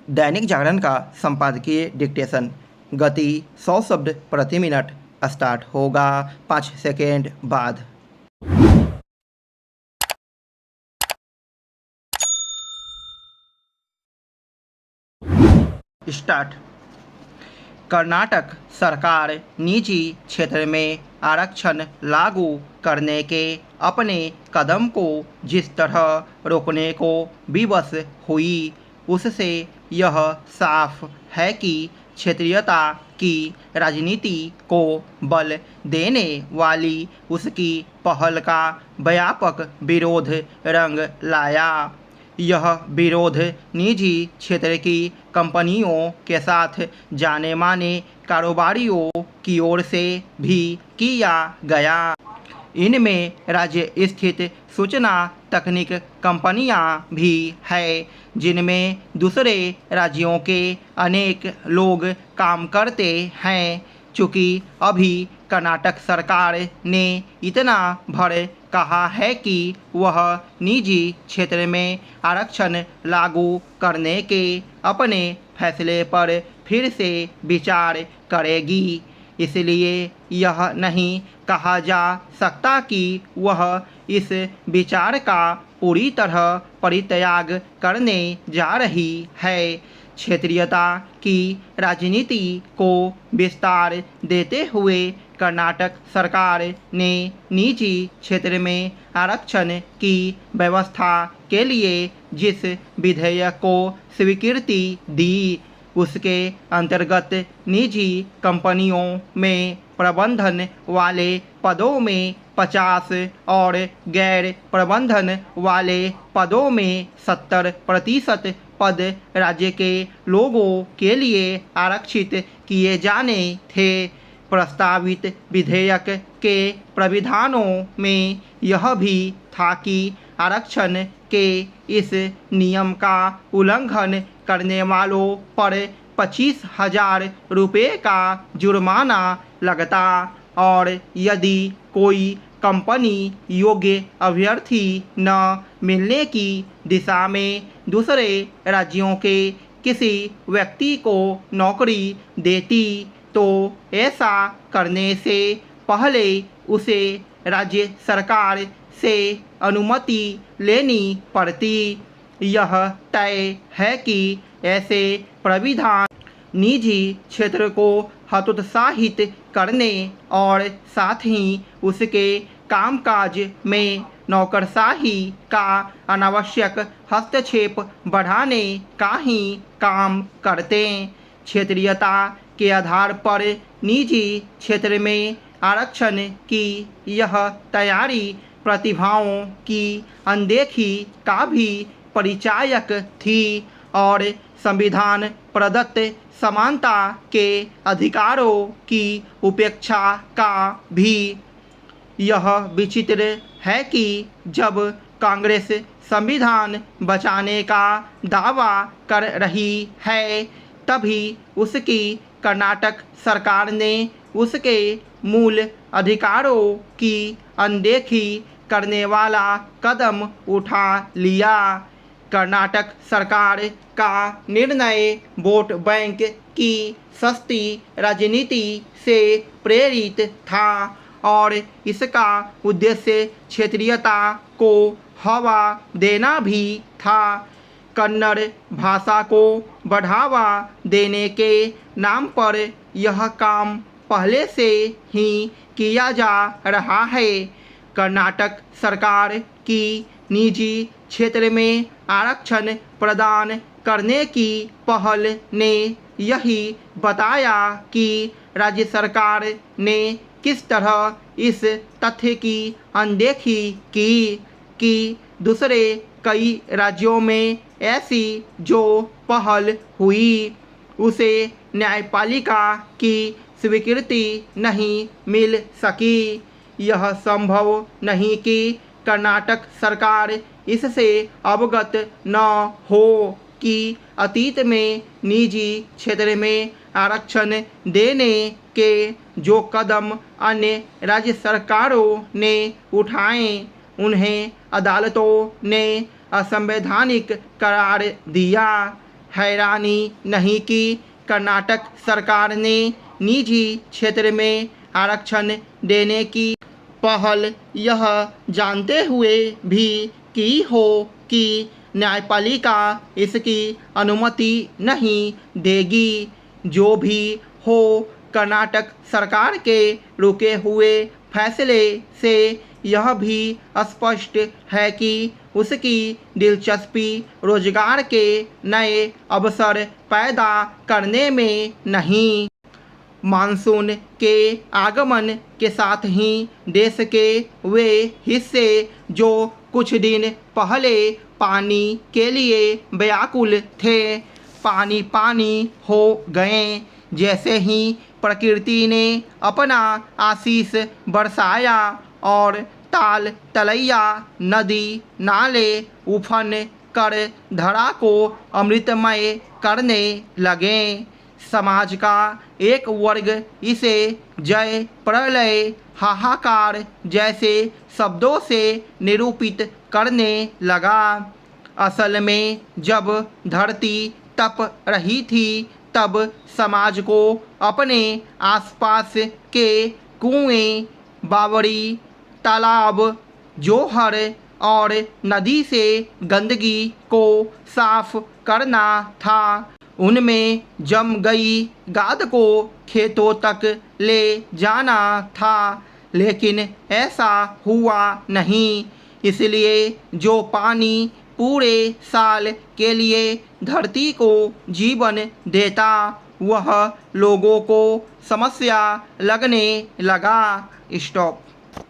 दैनिक जागरण का संपादकीय डिक्टेशन। गति 100 शब्द प्रति मिनट। स्टार्ट होगा 5 सेकेंड बाद। स्टार्ट। कर्नाटक सरकार निजी क्षेत्र में आरक्षण लागू करने के अपने कदम को जिस तरह रोकने को विवश हुई, उससे यह साफ है कि क्षेत्रीयता की राजनीति को बल देने वाली उसकी पहल का व्यापक विरोध रंग लाया। यह विरोध निजी क्षेत्र की कंपनियों के साथ जाने माने कारोबारियों की ओर से भी किया गया। इनमें राज्य स्थित सूचना तकनीक कंपनियां भी हैं, जिनमें दूसरे राज्यों के अनेक लोग काम करते हैं। चूँकि अभी कर्नाटक सरकार ने इतना भर कहा है कि वह निजी क्षेत्र में आरक्षण लागू करने के अपने फैसले पर फिर से विचार करेगी, इसलिए यह नहीं कहा जा सकता कि वह इस विचार का पूरी तरह परित्याग करने जा रही है। क्षेत्रीयता की राजनीति को विस्तार देते हुए कर्नाटक सरकार ने निजी क्षेत्र में आरक्षण की व्यवस्था के लिए जिस विधेयक को स्वीकृति दी, उसके अंतर्गत निजी कंपनियों में प्रबंधन वाले पदों में 50 और गैर प्रबंधन वाले पदों में 70% पद राज्य के लोगों के लिए आरक्षित किए जाने थे। प्रस्तावित विधेयक के प्राविधानों में यह भी था कि आरक्षण के इस नियम का उल्लंघन करने वालों पर 25,000 रुपये का जुर्माना लगता, और यदि कोई कंपनी योग्य अभ्यर्थी न मिलने की दिशा में दूसरे राज्यों के किसी व्यक्ति को नौकरी देती, तो ऐसा करने से पहले उसे राज्य सरकार से अनुमति लेनी पड़ती। यह तय है कि ऐसे प्राविधान निजी क्षेत्र को हतोत्साहित करने और साथ ही उसके कामकाज में नौकरशाही का अनावश्यक हस्तक्षेप बढ़ाने का ही काम करते। क्षेत्रीयता के आधार पर निजी क्षेत्र में आरक्षण की यह तैयारी प्रतिभाओं की अनदेखी का भी परिचायक थी और संविधान प्रदत्त समानता के अधिकारों की उपेक्षा का भी। यह विचित्र है कि जब कांग्रेस संविधान बचाने का दावा कर रही है, तभी उसकी कर्नाटक सरकार ने उसके मूल अधिकारों की अनदेखी करने वाला कदम उठा लिया। कर्नाटक सरकार का निर्णय वोट बैंक की सस्ती राजनीति से प्रेरित था और इसका उद्देश्य क्षेत्रीयता को हवा देना भी था। कन्नड़ भाषा को बढ़ावा देने के नाम पर यह काम पहले से ही किया जा रहा है। कर्नाटक सरकार की निजी क्षेत्र में आरक्षण प्रदान करने की पहल ने यही बताया कि राज्य सरकार ने किस तरह इस तथ्य की अनदेखी की कि दूसरे कई राज्यों में ऐसी जो पहल हुई उसे न्यायपालिका की स्वीकृति नहीं मिल सकी। यह संभव नहीं कि कर्नाटक सरकार इससे अवगत न हो कि अतीत में निजी क्षेत्र में आरक्षण देने के जो कदम अन्य राज्य सरकारों ने उठाए, उन्हें अदालतों ने असंवैधानिक करार दिया हैरानी नहीं कि कर्नाटक सरकार ने निजी क्षेत्र में आरक्षण देने की पहल यह जानते हुए भी की हो कि न्यायपालिका इसकी अनुमति नहीं देगी। जो भी हो, कर्नाटक सरकार के रुके हुए फैसले से यह भी स्पष्ट है कि उसकी दिलचस्पी रोजगार के नए अवसर पैदा करने में नहीं। मानसून के आगमन के साथ ही देश के वे हिस्से जो कुछ दिन पहले पानी के लिए व्याकुल थे, पानी पानी हो गए। जैसे ही प्रकृति ने अपना आशीष बरसाया और ताल तलैया, नदी नाले उफन कर धरा को अमृतमय करने लगे। समाज का एक वर्ग इसे जय, प्रलय, हाहाकार जैसे शब्दों से निरूपित करने लगा। असल में जब धरती तप रही थी, तब समाज को अपने आसपास के कुएं, बावड़ी, तालाब, जोहर और नदी से गंदगी को साफ करना था। उनमें जम गई गाद को खेतों तक ले जाना था, लेकिन ऐसा हुआ नहीं। इसलिए जो पानी पूरे साल के लिए धरती को जीवन देता, वह लोगों को समस्या लगने लगा। स्टॉप।